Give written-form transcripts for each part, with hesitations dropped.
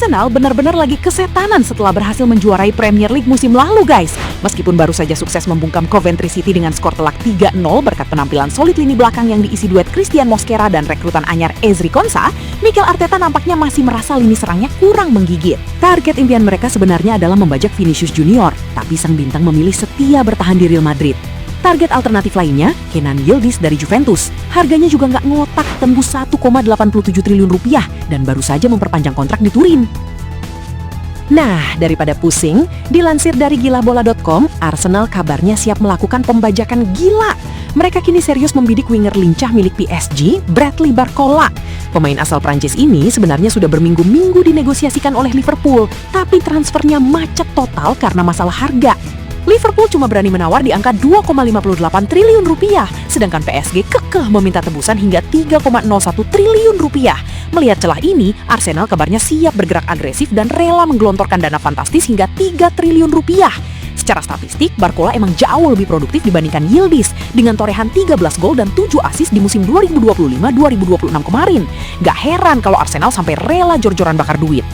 Arsenal benar-benar lagi kesetanan setelah berhasil menjuarai Premier League musim lalu guys. Meskipun baru saja sukses membungkam Coventry City dengan skor telak 3-0 berkat penampilan solid lini belakang yang diisi duet Christian Mosquera dan rekrutan anyar Ezri Konsa, Mikel Arteta nampaknya masih merasa lini serangnya kurang menggigit. Target impian mereka sebenarnya adalah membajak Vinicius Junior, tapi sang bintang memilih setia bertahan di Real Madrid. Target alternatif lainnya, Kenan Yildiz dari Juventus. Harganya juga nggak ngotak, tembus 1,87 triliun rupiah dan baru saja memperpanjang kontrak di Turin. Nah, daripada pusing, dilansir dari gilabola.com, Arsenal kabarnya siap melakukan pembajakan gila. Mereka kini serius membidik winger lincah milik PSG, Bradley Barcola. Pemain asal Prancis ini sebenarnya sudah berminggu-minggu dinegosiasikan oleh Liverpool, tapi transfernya macet total karena masalah harga. Liverpool cuma berani menawar di angka 2,58 triliun rupiah, sedangkan PSG kekeh meminta tebusan hingga 3,01 triliun rupiah. Melihat celah ini, Arsenal kabarnya siap bergerak agresif dan rela menggelontorkan dana fantastis hingga 3 triliun rupiah. Secara statistik, Barcola emang jauh lebih produktif dibandingkan Yildiz dengan torehan 13 gol dan 7 assist di musim 2025-2026 kemarin. Gak heran kalau Arsenal sampai rela jor-joran bakar duit.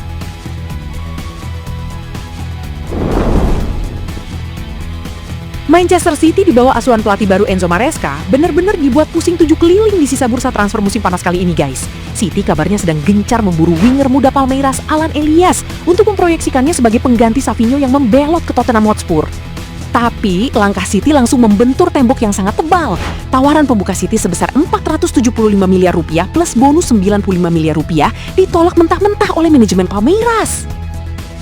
Manchester City di bawah asuhan pelatih baru Enzo Maresca benar-benar dibuat pusing 7 keliling di sisa bursa transfer musim panas kali ini guys. City kabarnya sedang gencar memburu winger muda Palmeiras Alan Elias untuk memproyeksikannya sebagai pengganti Savinho yang membelot ke Tottenham Hotspur. Tapi langkah City langsung membentur tembok yang sangat tebal. Tawaran pembuka City sebesar 475 miliar rupiah plus bonus 95 miliar rupiah ditolak mentah-mentah oleh manajemen Palmeiras.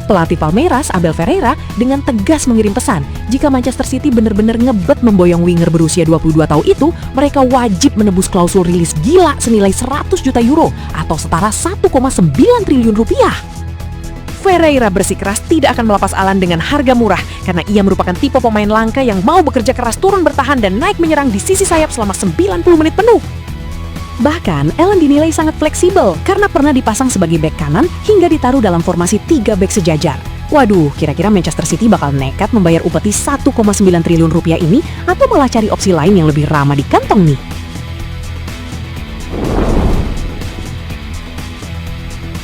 Pelatih Palmeiras, Abel Ferreira, dengan tegas mengirim pesan, jika Manchester City benar-benar ngebet memboyong winger berusia 22 tahun itu, mereka wajib menebus klausul rilis gila senilai 100 juta euro atau setara 1,9 triliun rupiah. Ferreira bersikeras tidak akan melepas Alan dengan harga murah karena ia merupakan tipe pemain langka yang mau bekerja keras turun bertahan dan naik menyerang di sisi sayap selama 90 menit penuh. Bahkan, Alan dinilai sangat fleksibel karena pernah dipasang sebagai bek kanan hingga ditaruh dalam formasi 3 bek sejajar. Waduh, kira-kira Manchester City bakal nekat membayar upeti 1,9 triliun rupiah ini atau malah cari opsi lain yang lebih ramah di kantong nih?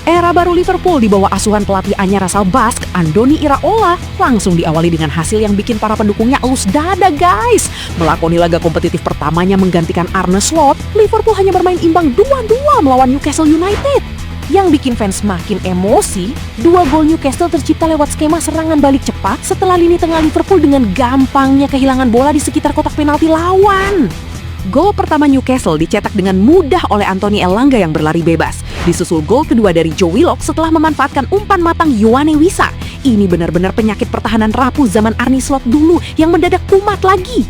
Era baru Liverpool di bawah asuhan pelatih anyar asal Bask, Andoni Iraola, langsung diawali dengan hasil yang bikin para pendukungnya elus dada guys. Melakoni laga kompetitif pertamanya menggantikan Arne Slot, Liverpool hanya bermain imbang 2-2 melawan Newcastle United. Yang bikin fans makin emosi, 2 gol Newcastle tercipta lewat skema serangan balik cepat setelah lini tengah Liverpool dengan gampangnya kehilangan bola di sekitar kotak penalti lawan. Gol pertama Newcastle dicetak dengan mudah oleh Anthony Elanga yang berlari bebas. Disusul gol kedua dari Joe Willock setelah memanfaatkan umpan matang Yoane Wissa. Ini benar-benar penyakit pertahanan rapuh zaman Arne Slot dulu yang mendadak kumat lagi.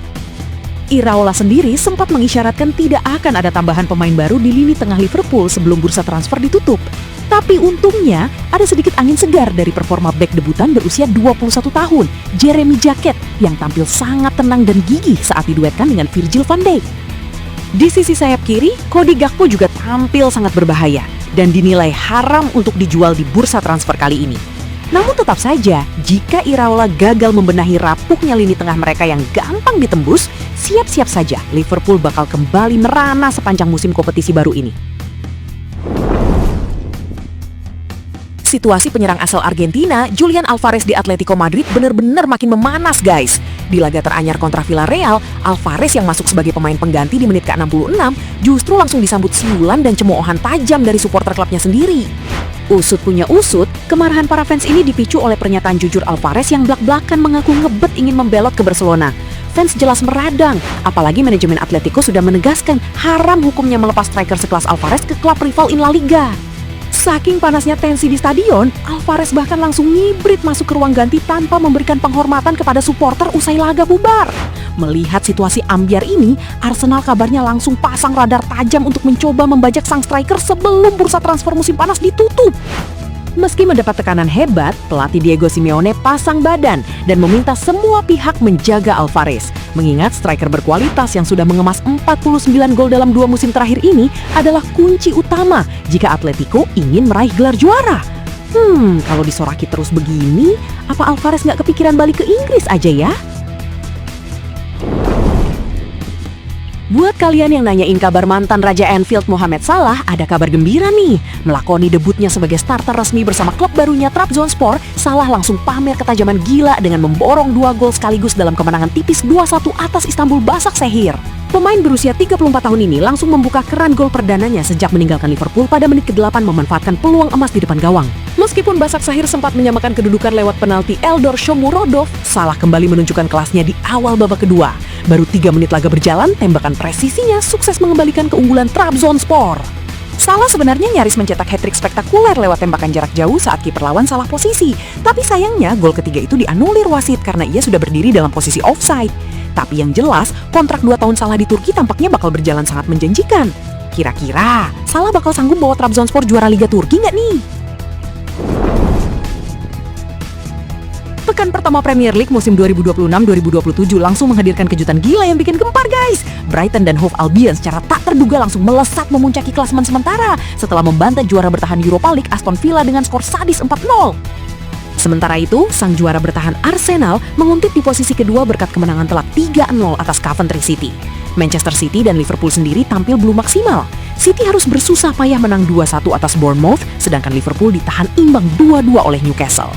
Iraola sendiri sempat mengisyaratkan tidak akan ada tambahan pemain baru di lini tengah Liverpool sebelum bursa transfer ditutup. Tapi untungnya ada sedikit angin segar dari performa bek debutan berusia 21 tahun, Jeremy Jacquet, yang tampil sangat tenang dan gigih saat diduetkan dengan Virgil van Dijk. Di sisi sayap kiri, Cody Gakpo juga tampil sangat berbahaya dan dinilai haram untuk dijual di bursa transfer kali ini. Namun tetap saja, jika Iraola gagal membenahi rapuhnya lini tengah mereka yang gampang ditembus, siap-siap saja Liverpool bakal kembali merana sepanjang musim kompetisi baru ini. Situasi penyerang asal Argentina, Julian Alvarez di Atletico Madrid benar-benar makin memanas guys. Di laga teranyar kontra Villarreal, Alvarez yang masuk sebagai pemain pengganti di menit ke-66 justru langsung disambut siulan dan cemoohan tajam dari supporter klubnya sendiri. Usut punya usut, kemarahan para fans ini dipicu oleh pernyataan jujur Alvarez yang blak-blakan mengaku ngebet ingin membelot ke Barcelona. Fans jelas meradang, apalagi manajemen Atletico sudah menegaskan haram hukumnya melepas striker sekelas Alvarez ke klub rival in La Liga. Saking panasnya tensi di stadion, Alvarez bahkan langsung ngibrit masuk ke ruang ganti tanpa memberikan penghormatan kepada supporter usai laga bubar. Melihat situasi ambyar ini, Arsenal kabarnya langsung pasang radar tajam untuk mencoba membajak sang striker sebelum bursa transfer musim panas ditutup. Meski mendapat tekanan hebat, pelatih Diego Simeone pasang badan dan meminta semua pihak menjaga Alvarez. Mengingat striker berkualitas yang sudah mengemas 49 gol dalam 2 musim terakhir ini adalah kunci utama jika Atletico ingin meraih gelar juara. Kalau disoraki terus begini, apa Alvarez nggak kepikiran balik ke Inggris aja ya? Buat kalian yang nanyain kabar mantan Raja Anfield Mohamed Salah, ada kabar gembira nih. Melakoni debutnya sebagai starter resmi bersama klub barunya Trabzonspor, Salah langsung pamer ketajaman gila dengan memborong 2 gol sekaligus dalam kemenangan tipis 2-1 atas Istanbul Basaksehir. Pemain berusia 34 tahun ini langsung membuka keran gol perdananya sejak meninggalkan Liverpool pada menit ke-8 memanfaatkan peluang emas di depan gawang. Meskipun Basaksehir sempat menyamakan kedudukan lewat penalti Eldor Shomurodov, Salah kembali menunjukkan kelasnya di awal babak kedua. Baru 3 menit laga berjalan, tembakan presisinya sukses mengembalikan keunggulan Trabzonspor. Salah sebenarnya nyaris mencetak hat-trick spektakuler lewat tembakan jarak jauh saat kiper lawan salah posisi. Tapi sayangnya gol ketiga itu dianulir wasit karena ia sudah berdiri dalam posisi offside. Tapi yang jelas, kontrak 2 tahun Salah di Turki tampaknya bakal berjalan sangat menjanjikan. Kira-kira, Salah bakal sanggup bawa Trabzonspor juara Liga Turki nggak nih? Pekan pertama Premier League musim 2026-2027 langsung menghadirkan kejutan gila yang bikin gempar guys. Brighton dan Hove Albion secara tak terduga langsung melesat memuncaki klasemen sementara setelah membantai juara bertahan Europa League Aston Villa dengan skor sadis 4-0. Sementara itu, sang juara bertahan Arsenal menguntit di posisi kedua berkat kemenangan telak 3-0 atas Coventry City. Manchester City dan Liverpool sendiri tampil belum maksimal. City harus bersusah payah menang 2-1 atas Bournemouth, sedangkan Liverpool ditahan imbang 2-2 oleh Newcastle.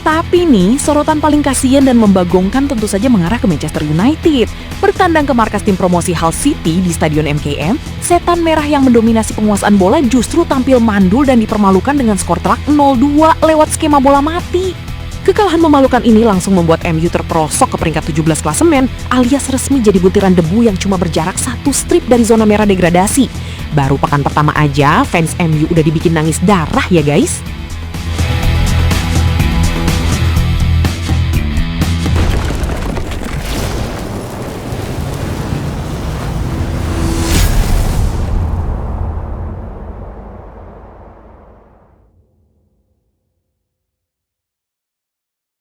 Tapi nih, sorotan paling kasihan dan membagongkan tentu saja mengarah ke Manchester United. Bertandang ke markas tim promosi Hull City di Stadion MKM, setan merah yang mendominasi penguasaan bola justru tampil mandul dan dipermalukan dengan skor telak 0-2 lewat skema bola mati. Kekalahan memalukan ini langsung membuat MU terperosok ke peringkat 17 klasemen alias resmi jadi butiran debu yang cuma berjarak 1 strip dari zona merah degradasi. Baru pekan pertama aja, fans MU udah dibikin nangis darah ya guys.